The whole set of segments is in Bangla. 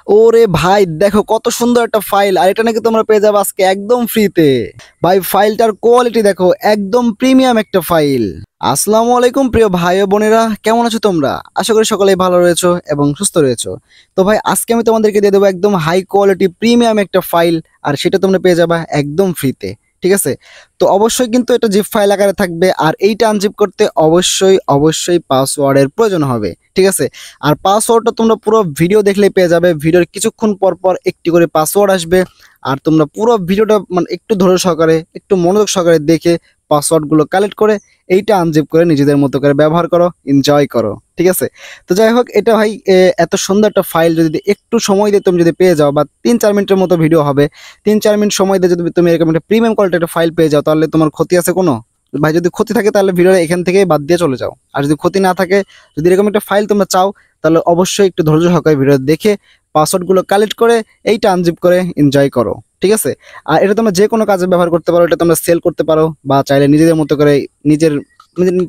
ওরে ভাই দেখো কত সুন্দর একটা ফাইল, আর এটা নাকি তোমরা পেয়ে যাবে আজকে একদম ফ্রিতে। ভাই ফাইলটার কোয়ালিটি দেখো, একদম প্রিমিয়াম একটা ফাইল। আসসালামু আলাইকুম প্রিয় ভাই ও বোনেরা, কেমন আছো তোমরা? আশা করি সকলেই ভালো রয়েছো এবং সুস্থ রয়েছো। তো ভাই আজকে আমি তোমাদেরকে দিয়ে দেবো একদম হাই কোয়ালিটি প্রিমিয়াম একটা ফাইল, আর সেটা তোমরা পেয়ে যাবে একদম ফ্রিতে। ঠিক আছে, তো অবশ্যই কিন্তু এটা জিপ ফাইল আকারে থাকবে, আর এইটা আনজিপ করতে অবশ্যই অবশ্যই পাসওয়ার্ডের প্রয়োজন হবে। ঠিক আছে, আর পাসওয়ার্ডটা তোমরা পুরো ভিডিও দেখলেই পেয়ে যাবে। ভিডিওর কিছুক্ষণ পর পর একটি করে পাসওয়ার্ড আসবে, আর তোমরা পুরো ভিডিওটা মানে একটু ধৈর্য সহকারে একটু মনোযোগ সহকারে দেখে পাসওয়ার্ডগুলো কালেক্ট করে এইটা আনজিপ করে নিজেদের মতো করে ব্যবহার করো, এনজয় করো। ঠিক আছে, তো যাই হোক এটা ভাই এত সুন্দর একটা ফাইল যদি একটু সময় দিয়ে তুমি যদি পেয়ে যাও, বা 3-4 মিনিটের মতো ভিডিও হবে, 3-4 মিনিট সময় দিয়ে যদি তুমি এরকম একটা প্রিমিয়াম কোয়ালিটির একটা ফাইল পেয়ে যাও, তাহলে তোমার ক্ষতি আছে কোনো? ভাই যদি ক্ষতি থাকে তাহলে ভিডিও এখান থেকে বাদ দিয়ে চলে যাও, আর যদি ক্ষতি না থাকে, যদি এরকম একটা ফাইল তোমরা চাও, তাহলে অবশ্যই একটু ধৈর্য সহকারে ভিডিও দেখে পাসওয়ার্ডগুলো কালেক্ট করে এইটা আনজিপ করে এনজয় করো। ঠিক আছে, আর এটা তোমরা যে কোনো কাজে ব্যবহার করতে পারো, এটা তোমরা সেল করতে পারো, বা চাইলে নিজেদের মতো করে নিজের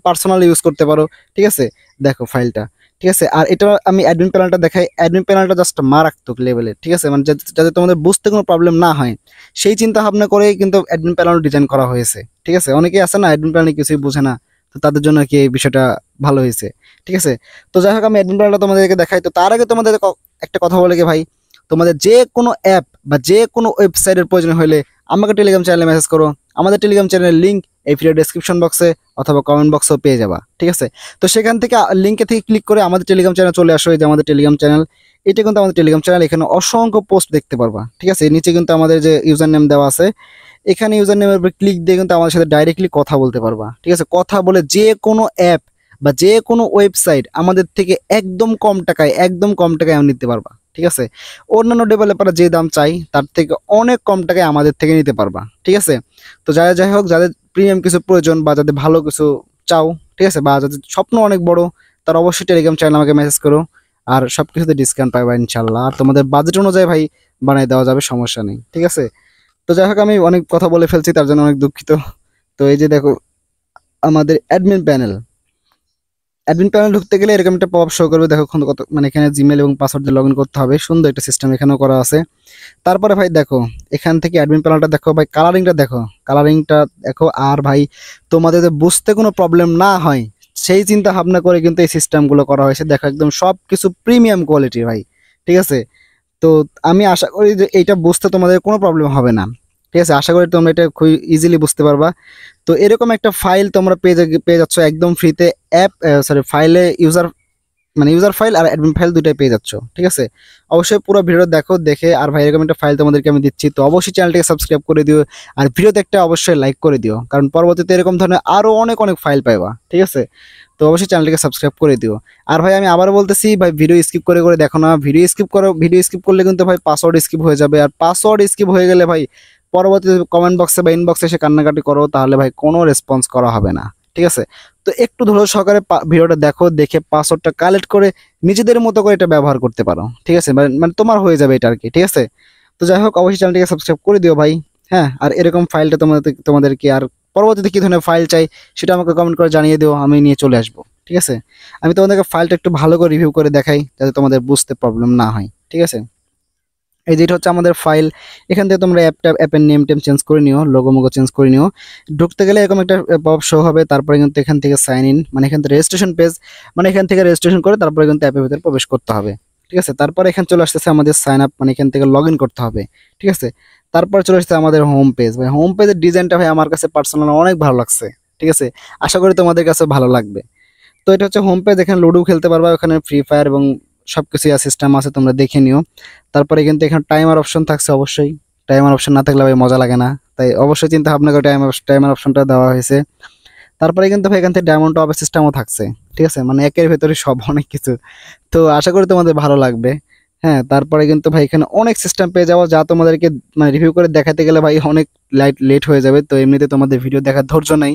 পার্সোনাল ইউজ করতে পারো। ঠিক আছে, দেখো ফাইলটা। ঠিক আছে, আর এটা আমি অ্যাডমিন প্যানেলটা দেখাই। অ্যাডমিন প্যানেলটা জাস্ট মারাত্মক লেভেলের। ঠিক আছে, মানে যাতে তোমাদের বুঝতে কোনো প্রবলেম না হয়, সেই চিন্তা ভাবনা করেই কিন্তু অ্যাডমিন প্যানেল ডিজাইন করা হয়েছে। ঠিক আছে, অনেকেই আছে না অ্যাডমিন প্যানেল কিছুই বোঝে না, তো তাদের জন্য কি এই বিষয়টা ভালো হয়েছে। ঠিক আছে, তো যাই হোক আমি অ্যাডমিন প্যানেলটা তোমাদেরকে দেখাই। তো তার আগে তোমাদের একটা কথা বলে কি ভাই, তোমাদের যে কোনো অ্যাপ বা যে কোনো ওয়েবসাইটের প্রয়োজন হলে আমাকে টেলিগ্রাম চ্যানেলে মেসেজ করো। আমাদের টেলিগ্রাম চ্যানেলের লিঙ্ক এই ভিডিও ডেসক্রিপশন বক্সে অথবা কমেন্ট বক্সেও পেয়ে যাবা। ঠিক আছে, তো সেখান থেকে লিঙ্কে থেকে ক্লিক করে আমাদের টেলিগ্রাম চ্যানেল চলে আসো। এই যে আমাদের টেলিগ্রাম চ্যানেল, এটা কিন্তু আমাদের টেলিগ্রাম চ্যানেল। এখানে অসংখ্য পোস্ট দেখতে পারবা। ঠিক আছে, নিচে কিন্তু আমাদের যে ইউজার নেম দেওয়া আছে, এখানে ইউজার নেমের উপর ক্লিক দিয়ে কিন্তু আমাদের সাথে ডাইরেক্টলি কথা বলতে পারবা। ঠিক আছে, কথা বলে যে কোনো অ্যাপ বা যে কোনো ওয়েবসাইট আমাদের থেকে একদম কম টাকায় নিতে পারবা। ঠিক আছে, অন্যান্য ডেভেলপাররা যে দাম চাই তার থেকে অনেক কম টাকায় আমাদের থেকে নিতে পারবা। ঠিক আছে, তো যাই হোক যাদের প্রিমিয়াম কিছু প্রয়োজন বা যাদের ভালো কিছু চাও, ঠিক আছে, বা যাদের স্বপ্ন অনেক বড়, তারা অবশ্যই টেলিগ্রাম চ্যানেল আমাকে মেসেজ করো, আর সব কিছুতে ডিসকাউন্ট পাইবা ইনশাল্লাহ। আর তোমাদের বাজেট অনুযায়ী ভাই বানাই দেওয়া যাবে, সমস্যা নেই। ঠিক আছে, তো যাই হোক আমি অনেক কথা বলে ফেলছি, তার জন্য অনেক দুঃখিত। তো এই যে দেখো আমাদের অ্যাডমিন প্যানেল ঢুকতে গেলে এরকম একটা পপ শো করবে। দেখো কত মানে এখানে জিমেল এবং পাসওয়ার্ড দিয়ে লগ ইন করতে হবে। সুন্দর একটা সিস্টেম এখানেও করা আছে। তারপরে ভাই দেখো এখান থেকে অ্যাডমিন প্যানেলটা দেখো ভাই, কালারিংটা দেখো। আর ভাই তোমাদের যদি বুঝতে কোনো প্রবলেম না হয়, সেই চিন্তা ভাবনা করে কিন্তু এই সিস্টেমগুলো করা হয়েছে। দেখো একদম সব কিছু প্রিমিয়াম কোয়ালিটি ভাই। ঠিক আছে, তো আমি আশা করি যে এইটা বুঝতে তোমাদের কোনো প্রবলেম হবে না। ঠিক আছে, আশা করি তোমরা এটা খুব ইজিলি বুঝতে পারবা। তো এরকম একটা ফাইল তোমরা পেয়ে যাচ্ছ একদম ফ্রিতে। অ্যাপ ফাইলে ইউজার ফাইল আর অ্যাডমিন ফাইল দুটাই পেয়ে যাচ্ছ। ঠিক আছে, অবশ্যই পুরো ভিডিও দেখো, দেখে আর ভাই এরকম একটা ফাইল তোমাদেরকে আমি দিচ্ছি, তো অবশ্যই চ্যানেলটাকে সাবস্ক্রাইব করে দিও, আর ভিডিওতে একটা অবশ্যই লাইক করে দিও, কারণ পরবর্তীতে এরকম ধরনের আরও অনেক অনেক ফাইল পাইবা। ঠিক আছে, তো অবশ্যই চ্যানেলটাকে সাবস্ক্রাইব করে দিও। আর ভাই আমি আবার বলতেছি ভাই, ভিডিও স্কিপ করে দেখো না। ভিডিও স্কিপ করলে কিন্তু ভাই পাসওয়ার্ড স্কিপ হয়ে যাবে, আর পাসওয়ার্ড স্কিপ হয়ে গেলে ভাই পরবর্তীতে কমেন্ট বক্সে বা ইনবক্সে এসে কান্নাকাটি করো, তাহলে ভাই কোনো রেসপন্স করা হবে না। ঠিক আছে, তো একটু ধৈর্য সহকারে ভিডিওটা দেখো, দেখে পাসওয়ার্ডটা কালেক্ট করে নিজেদের মতো করে এটা ব্যবহার করতে পারো। ঠিক আছে, মানে তোমার হয়ে যাবে এটা আর কি। ঠিক আছে, তো যাই হোক অবশ্যই চ্যানেলটিকে সাবস্ক্রাইব করে দিও ভাই। হ্যাঁ, আর এরকম ফাইলটা তোমাদেরকে আর পরবর্তীতে কী ধরনের ফাইল চাই সেটা আমাকে কমেন্ট করে জানিয়ে দিও, আমি নিয়ে চলে আসবো। ঠিক আছে, আমি তোমাদেরকে ফাইলটা একটু ভালো করে রিভিউ করে দেখাই, যাতে তোমাদের বুঝতে প্রবলেম না হয়। ঠিক আছে, এই যেটা হচ্ছে আমাদের ফাইল। এখান থেকে তোমরা অ্যাপের নেম টেম চেঞ্জ করে নিও, লোগো মোগো চেঞ্জ করে নিও। ঢুকতে গেলে এরকম একটা পপ শো হবে। তারপরে কিন্তু এখান থেকে সাইন ইন, মানে এখান থেকে রেজিস্ট্রেশন পেজ, মানে এখান থেকে রেজিস্ট্রেশন করে তারপরে কিন্তু অ্যাপের ভিতরে প্রবেশ করতে হবে। ঠিক আছে, তারপরে এখানে চলে আসতেছে আমাদের সাইন আপ, মানে এখান থেকে লগ ইন করতে হবে। ঠিক আছে, তারপর চলে আসছে আমাদের হোম পেজ। ভাই হোম পেজের ডিজাইনটা ভাই আমার কাছে পার্সোনাল অনেক ভালো লাগছে। ঠিক আছে, আশা করি তোমাদের কাছে ভালো লাগবে। তো এটা হচ্ছে হোম পেজ, এখানে লুডো খেলতে পারবা, ওখানে ফ্রি ফায়ার এবং সব কিছু সিস্টেম আছে, তোমরা দেখে নিও। তারপরে কিন্তু এখানে টাইমার অপশন থাকছে, অবশ্যই টাইমার অপশন না থাকলে ভাই মজা লাগে না, তাই অবশ্যই চিন্তা ভাবনা করে টাইমার অপশনটা দেওয়া হয়েছে। তারপরে কিন্তু ভাই এখান থেকে ডায়মন্ড টপ সিস্টেমও থাকছে। ঠিক আছে, মানে একের ভেতরে সব অনেক কিছু, তো আশা করি তোমাদের ভালো লাগবে। হ্যাঁ, তারপরে কিন্তু ভাই এখানে অনেক সিস্টেম পেয়ে যাবো, যা তোমাদেরকে মানে রিভিউ করে দেখাতে গেলে ভাই অনেক লেট হয়ে যাবে। তো এমনিতে তোমাদের ভিডিও দেখার ধৈর্য নাই,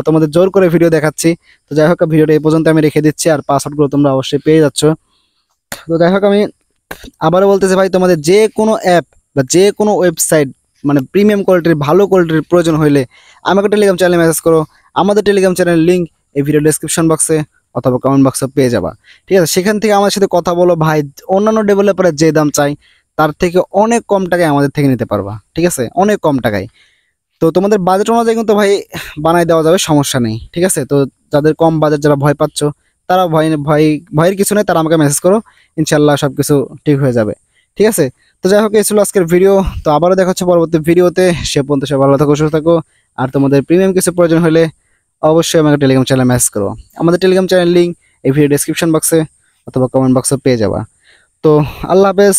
তোমাদের জোর করে ভিডিও দেখাচ্ছি। তো যাই হোক ভিডিওটা এই পর্যন্ত আমি রেখে দিচ্ছি, আর পাসওয়ার্ডগুলো তোমরা অবশ্যই পেয়ে যাচ্ছ। তো যাই হোক আমি আবারও বলতেছি ভাই, তোমাদের যে কোনো অ্যাপ বা যে কোনো ওয়েবসাইট মানে প্রিমিয়াম কোয়ালিটির ভালো কোয়ালিটির প্রয়োজন হইলে আমাকে টেলিগ্রাম চ্যানেলে মেসেজ করো। আমাদের টেলিগ্রাম চ্যানেলের লিঙ্ক এই ভিডিও ডেসক্রিপশন বক্সে অথবা কমেন্ট বক্সে পেয়ে যাবা। ঠিক আছে, সেখান থেকে আমার সাথে কথা বলো ভাই, অন্যান্য ডেভেলপারের যে দাম চাই তার থেকে অনেক কম টাকায় আমাদের থেকে নিতে পারবা। ঠিক আছে, অনেক কম টাকায়। তো তোমাদের বাজেট অনুযায়ী কিন্তু ভাই বানাই দেওয়া যাবে, সমস্যা নেই। ঠিক আছে, তো যাদের কম বাজেট, যারা ভয় পাচ্ছ, তারা ভয়ের কিছু নেই, তারা আমাকে মেসেজ করো, ইনশাল্লাহ সব কিছু ঠিক হয়ে যাবে। ঠিক আছে, তো যাই হোক, এই ছিল আজকের ভিডিও। তো আবারও দেখা হচ্ছে পরবর্তী ভিডিওতে। সে পর্যন্ত সবাই ভালো থাকো, সুস্থ থাকো। আর তোমাদের প্রিমিয়াম কিছু প্রয়োজন হলে অবশ্যই আমাকে টেলিগ্রাম চ্যানেলে মেসেজ করো। আমাদের টেলিগ্রাম চ্যানেল লিঙ্ক এই ভিডিও ডেসক্রিপশন বক্সে অথবা কমেন্ট বক্সে পেয়ে যাবা। তো আল্লাহ হাফেজ।